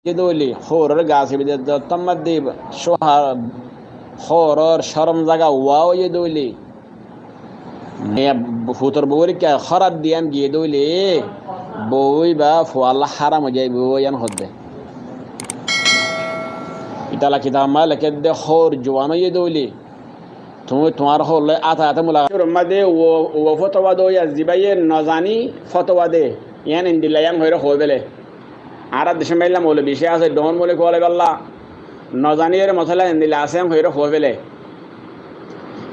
দইলি খোরর গাছ বিদে দত্তম্মা দিব সোহার খোরর শরম জাগা ওয়াও ইয়ে দইলি ফুতর বউরি কে খরাত দিয়ান গিয়ে দইলি বই বা ফুয়াল্লা হারাম হয়ে যায় বই আন হদ্দে ইতালা কিতাব মা লেখে দে খোর জোয়ানো ইয়ে দইলি তুমি তোমার হলে আতা আতা মুলা মধ্যে ও ফতোয়া দো ইয়া জিবাইয়ে নজানি ফতোয়া দে ইয়ান ইন্দিলায়াম হইরে হই বেলে আর দেশে মাইলাম বলে বিষয় আছে ডন বলে কোলে গল্লা নজানি এর মশলা ইন্দিলা আছে হইরে হই বেলে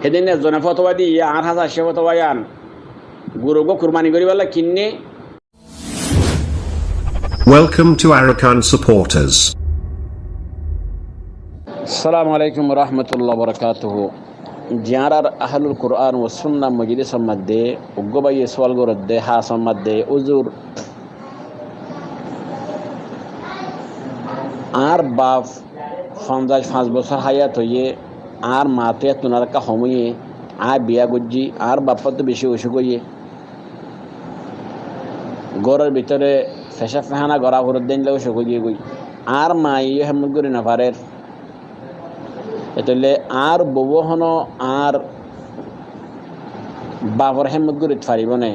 সেদিন জনে ফতোয়া দি আর হাজার সে ফতোয়া ইয়ান গুরু গো কুরবানি করি বলা কিন্নি Welcome to Arakan supporters. আসসালামু আলাইকুম ওয়া রাহমাতুল্লাহি ওয়া বারাকাতুহু জিয়ারার আহলুল কুরআন ওয়া সুন্নাহ মজলিসের মধ্যে উগ্গবাই সওয়াল গরদে হাসম মধ্যে উজুর আর বাপ ৫ বছর হায়াত হইয়ে আর মাতে তুনার কা হময়ে আর বিয়া গজ্জি আর বাপ্পা তো বেশি অসুখ হইয়ে গরের ভিতরে ফেসা ফেহানা গড়া ঘরের দিন লেগে অসুখ হইয়ে গই আর মা ইয়ে হেমত করি না পারের এতলে আর বউ হন আর বাবর হেমত করে পারিব না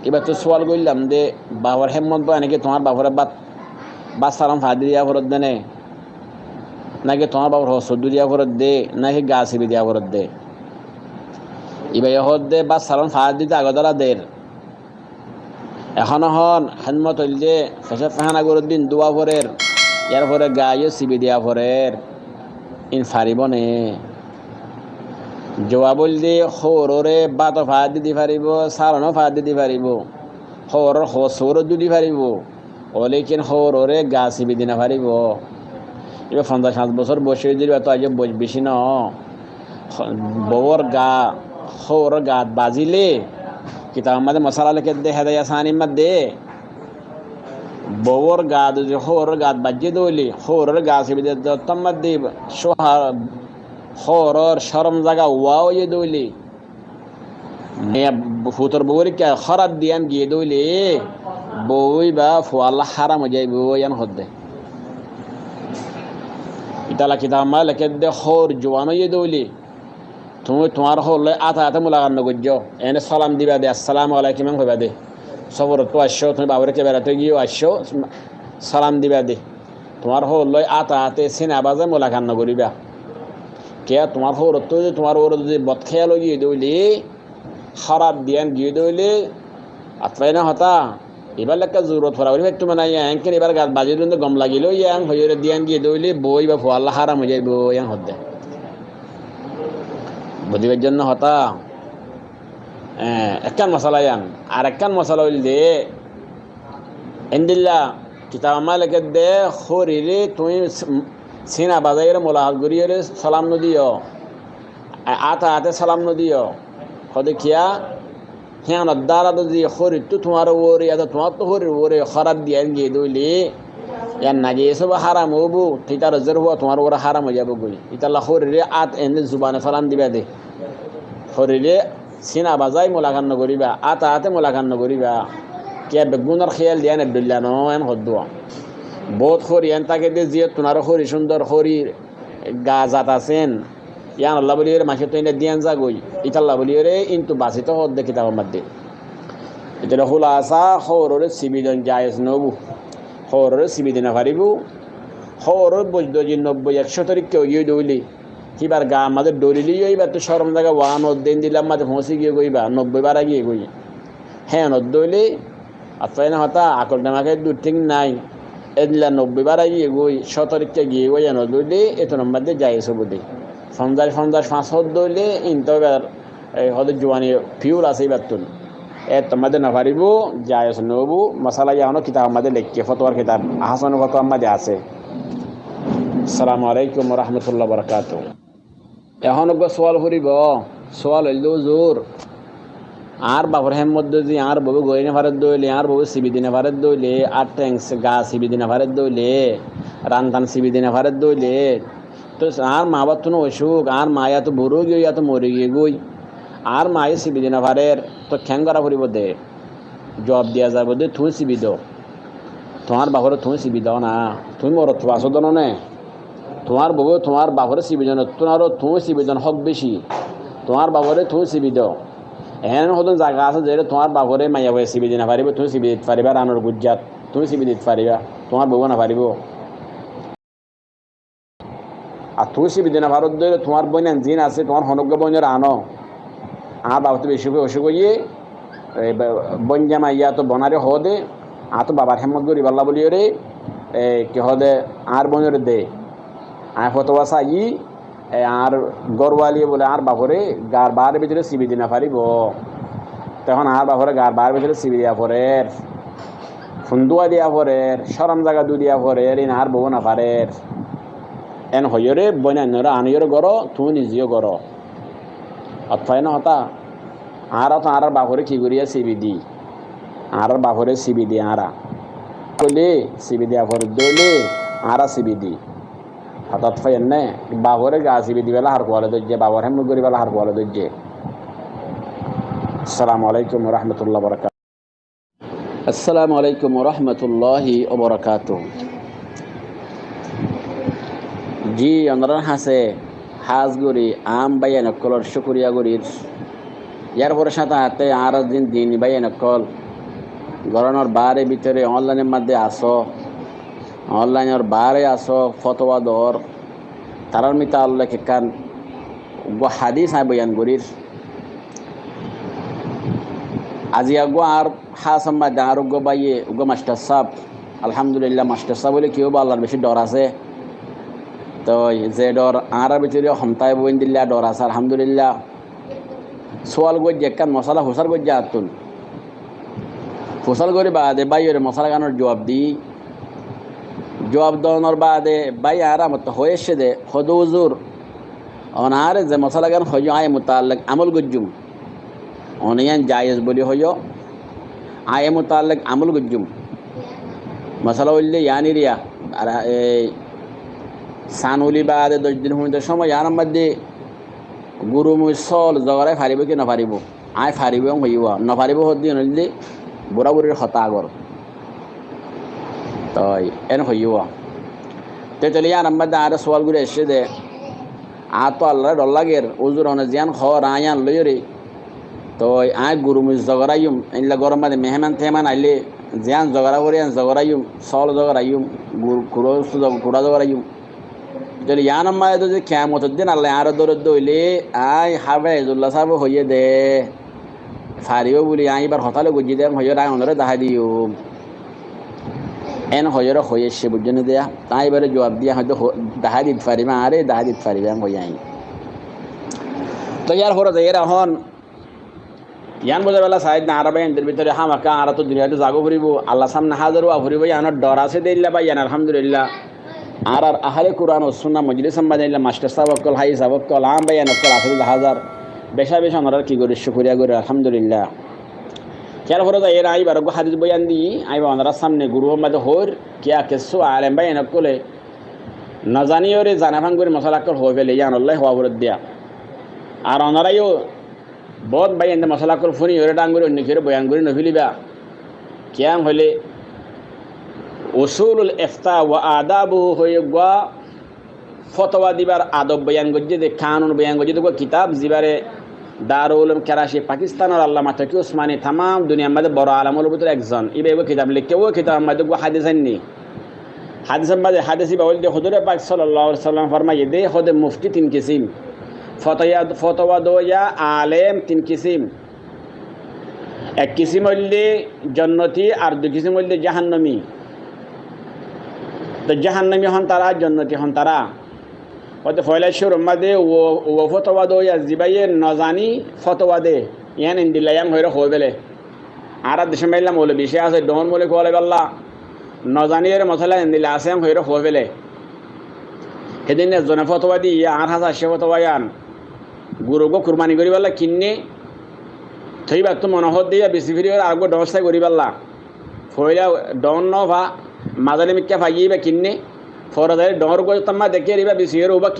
এবার তো সোয়াল করলাম যে বাবর হেমত বা নাকি তোমার বাবরের বাদ সালাম ফাদি দিয়া ফরত দেনে নাকি তোমার বাবর হসদ্দু দিয়া ফরত দে নাকি গা সিবি দিয়া ফরত দে এবার হত দে বাদ সালাম ফাদ দিতে আগতরা দের এখন হন হেমত হইল যে ফেসা ফেহানা করে দিন দোয়া ফরের ইয়ার পরে গায়ে সিবি দিয়া ফরের ইন ফারিব নে জবাবল দিয়ে খোরে বাত ফাদ দিতে পারিব সারণও ফাদ দিতে পারিব খোর হসৌর দিতে পারিব অলেকিন খোরে গা চিবি দিনা পারিব এবার ৫০ বছর বসে দিবা তো আজ বেশি ন বউর গা খোর গাত বাজিলে কিতাব আমাদের মশলা লেখে দে হেদায়া সানির মধ্যে বউর গা যদি খোর গাত বাজিয়ে দইলি খোরের গা চিবি দত্তম মধ্যে সোহার খোরর শরম জাগা ওয়াও ইয়ে দইলি ফুতর বউরি কে খরাত দিয়ান গিয়ে দইলি বই বা ফুয়াল্লা হারাম হয়ে যায় বই আন হদ্দে ইতালা কিতাব মা লেখে দে খোর জোয়ানো ইয়ে দইলি তুমি তোমার হলে আতা আতা মুলাকান নগজ্য এনে সালাম দিবা দে আসসালামু আলাইকুম হইবা দে সবর তো আসছো তুমি বাবরকে বেড়াতে গিয়েও আসছো সালাম দিবা দে তোমার হলে আতা আতে সিনা বাজে মুলাকান নগরিবা কে তোমার হর তো তোমার ওর যদি বদ খেয়াল গিয়ে দইলি খারাপ দিয়ান গিয়ে দইলি আত্রাই না হতা এবার লেখা জরুরত ফরা বলি তুমি না ইয়াঙ্কের এবার গাছ বাজিয়ে দিন গম লাগিলেও ইয়াং হয়ে দিয়ান গিয়ে দইলি বই বা ফুয়াল্লা হারাম হয়ে যায় বই ইয়াং হদ্দে বুঝিবার জন্য হতা একখান মশলা ইয়ান আর একখান মশলা হইল দে এন্দিল্লা কিতাব আমা লেখে দে খরিলে তুমি সিনা বাজাইরে মোলাহাত করিয়ে সালাম নদিও আতা আতে সালাম নদিও হদে খিয়া হিয়ান দ্বারা যদি খরি তো তোমার ওরে আতা তোমার তো হরি ওরে খরাত দিয়ে গিয়ে দইলি ইয়ান না গিয়ে এসব হারাম হবু তিতার জের হওয়া তোমার ওরা হারাম হয়ে যাবো গই ইতাল্লা খরিলে আত এনে জুবানে সালাম দিবা দে খরিলে সিনা বাজাই মোলাকান্ন করিবা আতা আতে মোলাকান্ন করিবা কে বেগুনার খেয়াল দিয়া নেবদুল্লা নয় হদ্দুয়া বহুত খরি এন তাকে দিয়ে যে তোমার খরি সুন্দর খরি গা জাত আছেন ইয়ান আল্লাহ বলি মাসে তো এনে দিয়ান যা গই ইতাল্লাহ বলি রে ইন্তু বাসিত হদ দেখি তার মধ্যে এটা খোলা আসা খবরের সিবিদন জায়েজ নবু খবরের সিবিদি না পারিব খবরের বৈদ্য যে ৯০-১০০ তারিখ কেউ গিয়ে দৌলি কিবার গা আমাদের দৌড়িলি এইবার তো সরম জায়গা ওয়ান দিন দিলাম মাঝে পৌঁছে গিয়ে গইবা ৯০ বার গিয়ে গই হ্যাঁ দৌলি আত্মাই না হতা আকল নামাকে দূর ঠিক নাই এদিলা ৯০ বার গিয়ে গই ১০০ তারিখকে গিয়ে গই দৌলি এত নম্বর দিয়ে যাই সব দিই ৫০ দৌলি ইনতো এবার হদের জোয়ানি ফিউল আছে এবার তুল তোমাদের না পারিব যাই নবু মশালা ইয়ানো কিতাব আমাদের লেখকে ফতোয়ার কিতাব আহসান ফতোয়া আমাদের আছে আসসালামু আলাইকুম ওয়া রাহমাতুল্লাহি ওয়া বারাকাতুহু এখন সোয়াল করিব সোয়াল হইল জোর আর বাবর হেমত যদি আর বউ গইনে ভারত দইলে আর বউ সিবি দিনে ভারত দইলে আর ট্যাঙ্কস গা সিবি দিনে ভারত দইলে রান্তান সিবি দিনে ভারত দইলে তো আর মা বাপ তো অসুখ আর মায়া তো বড় গিয়ে তো মরে গিয়ে গই আর মায়ে সিবি দিনে ভারের তো খ্যাং করা করিব দে জব দিয়া যাব দে তুই সিবি দো তোমার বাপরে তুমি সিবি দাও না, তুমি মরত আসো দন নে, তোমার বউ তোমার বাপরে সিবি জন তোমারও তুমি সিবি জন হক বেশি, তোমার বাপরে তুমি সিবি দাও। এহেন হতো জায়গা আছে যে তোমার বাপরে মাইয়া বয়ে সিবি দিতে পারিব, তুমি সিবি দিতে পারিবা, রানোর গুজ্জাত তুমি সিবি দিতে পারিবা, তোমার বউ না পারিব। আর তুমি সিবি দিনা ভারত ধরে তোমার বোন জিন আছে, তোমার হনজ্ঞ বোনের আনো, আর বাবা তো বেশি অসুখ হইয়ে বন জামা ইয়া তো বনারে হ দে, আর তো বাবার হেমত করি বাল্লা বলিও রে কি হদে আর বোনের দে আর ফতোয়া চাই আর গরওয়ালিয়ে বলে আর বাপরে গার বার ভিতরে সিবি দিনা পারিব, তখন আর বাপরে গার বার ভিতরে সিবি দিয়া পরের, ফুন্দুয়া দিয়া পরের, সরম জায়গা দু দিয়া পরের, ইন আর বউ না পারের। এন হইরে বইনান্যরা আনিয়র গড় তুই নিজেও গড় অথয় না হতা আর তো আর বাপরে কি করিয়া সিবি দি, আর বাপরে সিবি দি আরা কইলে সিবি দিয়া পরে দইলে আরা সিবি দি হঠাৎ ফাইন নে বাপরে গা সিবি দিবেলা হার কোয়ালে দজ্জে, বাবার হেম করি বেলা হার কোয়ালে দজ্জে। আসসালামু আলাইকুম ওয়া রাহমাতুল্লাহি ওয়া বারাকাতুহু। আসসালামু আলাইকুম ওয়া রাহমাতুল্লাহি ওয়া বারাকাতুহু। জি অনরান হাসে হাজ গরি আম বাইয়া নকলর শুকরিয়া গরির ইয়ার পরে সাথে হাতে আর দিন দিন বাইয়া নকল গরনের বারে ভিতরে অনলাইনের মধ্যে আসো, অনলাইনের বারে আসো ফতোয়া দর তারার মিতা আল্লাহ কেকান হাদিস আই বয়ান গরির আজি আগো আর হাসাম্বা আরোগ্য বাইয়ে উগো মাস্টার সাহেব আলহামদুলিল্লাহ মাস্টার সাহেব বলে কেউ বা আল্লাহর বেশি ডর আছে, তো যে ডর আর ভিতরে হমতায় বইন দিল্লা ডর আছে আলহামদুলিল্লাহ। সোয়াল গজ একখান মশলা হুসার গজ্জা আতুন ফুসাল করে বাদে বাইয়ের মশলা গানোর জবাব দিই, জবাব দেওয়ানোর বাদে বাই আর মতো হয়েছে দে হদুজুর অনারে যে মশলা গান হইয় আয় মোতাল্লাক আমল গজ্জুম অনিয়ান জায়েজ বলি হইয় আয় মোতাল্লাক আমল গজ্জুম মশলা উল্লে ইয়ানি রিয়া আর এই সানুলি বাদে 10 দিন হইতে সময় ইয়ার মধ্যে গুরু মুসল জগরায় ফারিব কি না ফারিব আয় ফারিব হইব না ফারিব হদি নইলে বুড়া বুড়ির হতা আগর তাই এন হইব তেতলি ইয়ার মধ্যে আর সোয়াল গুলো এসে দে আর তো আল্লাহ ডর লাগের উজুর অনে জিয়ান খর আয়ান লইরে তো আয় গুরু মুস জগরাইম ইল্লা গরম মধ্যে মেহমান তেমান আইলে জিয়ান জগরা করে জগরাইম সল জগরাইম গুরু কুড়া জগরাইম যদি ইয়ান মায় যদি কিয়ামতের দিন আল্লাহ আর দরদ হইলে আই হাফেজুল্লাহ সাহেব হইয়ে দে ফারিও বলি আইবার হতালে গুজি দেম হইয়ে রায় অনরে দাহা দিও এন হইয়ের হয়ে সে বুঝনে দেয়া তাই এবারে জবাব দিয়া হয়তো দাহা দিতে পারিবা আরে দাহা দিতে পারিবা হইয়া আই তো ইয়ার হরে এরা হন ইয়ান বোঝা বেলা সাইড না আরাবাই এদের ভিতরে হামাকা আর তো দুনিয়াতে জাগো ফুরিব আল্লাহ সামনে হাজারও ফুরিব ইয়ানোর ডর আছে দিল্লা বা ইয়ান আলহামদুলিল্লাহ আর আহলে কোরআন ও সুন্নাহ মজলিস সম্বাদিল্লাহ মাস্টার সাহেব অকল হাই সাহেব অকল আম বাইয়ান অকল আসল হাজার বেশা বেশা ওনারা কি করে শুকরিয়া করে আলহামদুলিল্লাহ। খেয়াল করে তো এর আইবার হাদিস বয়ান দিই আইবা ওনারা সামনে গুরু মধ্যে হর কিয়া কেসু আলেম বাইয়ান অকলে না জানি ওরে জানাফান করে মশলা অকল হয়ে ফেলে ইয়ান আল্লাহ হওয়া বলে দেয়া আর ওনারাইও বহুত বাইয়ান মশলা অকল ফুনি ওরে ডাঙ্গুরি অন্য কেউ বয়ান করে নফিলিবা কিয়াম হইলে উসুলুল ইফতা ওয়া আদাবুহু হয়ে গা ফতোয়া দিবার আদব বয়ান গজ্জে দে কানুন বয়ান গজ্জে দে কিতাব জিবারে দারুল উলুম করাচি পাকিস্তানের আল্লামা তাকি উসমানী তাম দুনিয়ার মধ্যে বড় আলমুল ভিতরে একজন ইবে কিতাব লিখে ও কিতাব মধ্যে হাদিস আননি হাদিসের মধ্যে হাদিসি বাউল দে হুজুর পাক সাল্লাল্লাহু আলাইহি সাল্লাম ফরমায়ে দে খুদ মুফতি 3 কিসিম ফতোয়া দো ইয়া আলেম 3 কিসিম, এক কিসিম হইলে জান্নাতি আর দুই কিসিম হইলে জাহান্নামী। তো জাহান্নামী হন তারা জান্নাতি হন তারা হয়তো ফয়লা শুরুর মধ্যে ও ফতোয়া দো ইয়া জিবাইয়ে নজানি ফতোয়া দে ইয়ান ইন্দিলায়াম হইরে হয়ে বেলে আর দেশে মাইলাম বলে বিষয় আছে ডন বলে কোয়ালে গল্লা নজানি এর মশলা ইন্দিলা আছে হইরে হয়ে বেলে সেদিন জনে ফতোয়া দি 8,000 ফতোয়া ইয়ান গুরুগো কুরবানি করি বেলা কিনে থইবা তো মনোহর দিয়া বেশি ফিরি আর ডবস্থায় করি বেলা ফয়লা ডন ন ভা মাজালে মিক্কা ভাগিয়ে বা কিনে ফরাদের ডর করতাম মা দেখে রিবা বেশি বা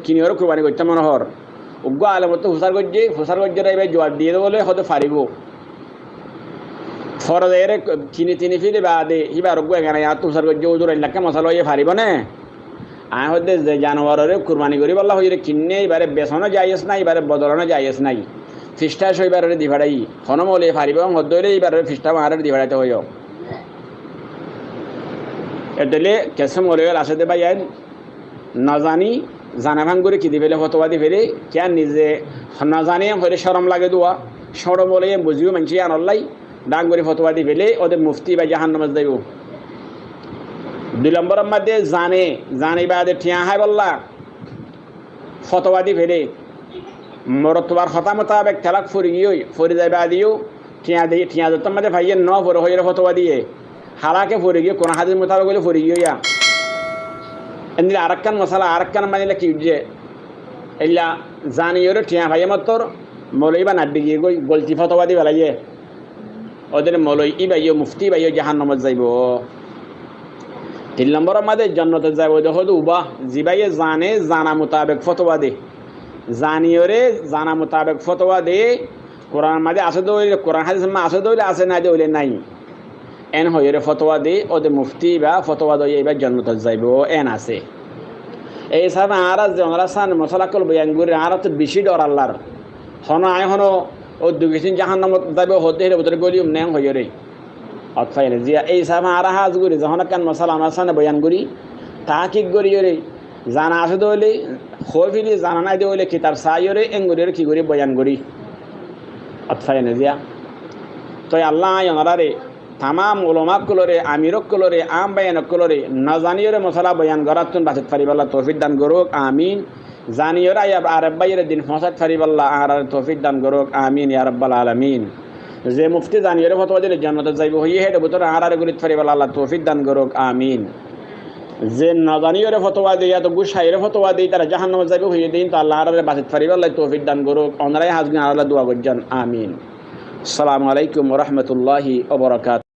কিনি ওর কুরবানি করতাম মনোহর উগ্র আলমত হুসার গজ্জে রাইবা জবাব দিয়ে দেবো বলে হয়তো ফারিব ফরজের চিনি চিনি ফিরে বাদে ইবার এখানে তুষার জৌদুর এলাকা মশলা হয়ে ফারিব না আয় হতে যে জানোয়ারের কুরবানি করি বলা হইরে কিনে এবারে বেসনও যাইস নাই এবারে বদলানো যাইস নাই ফিসটা সইবারের দিভাড়াই হনমলে ফারিব হদ্দরে এইবারের ফিসটা মারের দিভাড়াইতে হইও এদলে কেসম ওলের আসে ভাই না জানি জানা ভাঙ করে কি দিবেলে ফতোয়া দি ফেলে কে নিজে না জানি হইরে শরম লাগে দোয়া সরম বলে বুঝিও মানছি আনলাই ডাং করে ফতোয়া দি ফেলে ওদের মুফতি বা জাহান্নামে যাইব 2 নম্বরের মধ্যে জানে বাদে ঠিয়া হাই বললা ফতোয়া দি ফেলে মরতবার কথা মোতাবেক তালাক ফরি যাই বাদিও ঠিয়া যতম মধ্যে ভাইয়ে ন ফরে হইরে ফতোয়া দিয়ে হালাকে ফরি গিয়ে কোন হাদিস মোতাবেক হলে ফরি গিয়া এমনি আরেকখান মশলা আরেকখান মানিলে কি যে এলা জানিওরে ঠিয়া ভাইয়ে মতর মলই বা নাড্ডি গিয়ে গলতি ফতোয়া দি বেলাইয়ে ওদের মলই ই বাইও মুফতি বাইও জাহান্নামে যাইব 3 নম্বরের মধ্যে জান্নাতে যাইব দেখো উবা জিবাইয়ে জানা মোতাবেক ফতোয়া দে জানিওরে জানা মোতাবেক ফতোয়া দে কোরআন মাঝে আসে দইলে কোরআন হাদিস মা আসে দইলে আসে না দইলে নাই এন হইরে ফতোয়া দে ওদের মুফতি বা ফতোয়া দই এবার জান্নাতে যাইব এন আছে এই সামনে আর যে আমরা সান মশলা কল বয়ান করে আর তো বেশি ডর আল্লাহর হন আয় হন ও দুগিসিন জাহান্নামত যাইব হতে হেরে ভিতরে গলিম নেং হইরে অতফাইলে জিয়া এই সামনে আর হাজ করি যখন কান মশলা আমরা সামনে বয়ান করি তাকিক করি রে জানা আসে দইলে খোফিলি জানা নাই দইলে কিতাব সাইরে এঙ্গুরের কি করি বয়ান করি অতফাইলে জিয়া তো আল্লাহ আয়নারে তামাম উলামা কলরে আমিরক কলরে আম বায়ানক কলরে না জানিয়রে মশলা বয়ান করাতুন বাসিত ফারিবাল্লাহ তৌফিক দান করুক আমিন জানিয়রে আয়াব আরব বাইরে দিন ফসাদ ফারিবাল্লাহ আর তৌফিক দান করুক আমিন ইয়া রাব্বাল আলামিন যে মুফতি জানিয়রে ফতোয়া দিলে জান্নাতে যাইব হইয়ে হেডে ভিতরে আর গুলিত ফারিবাল্লাহ আল্লাহ তৌফিক দান করুক আমিন যে না জানিয়রে ফতোয়া দিয়া তো গুসাইরে ফতোয়া দেই তারা জাহান্নামে যাইব হইয়ে দিন তো আল্লাহ আর বাসিত ফারিবাল্লাহ তৌফিক দান করুক ওনারাই হাজগুন আল্লাহ দোয়া করছেন আমিন আসসালামু আলাইকুম ওয়া রাহমাতুল্লাহি ওয়া বারাকাতুহু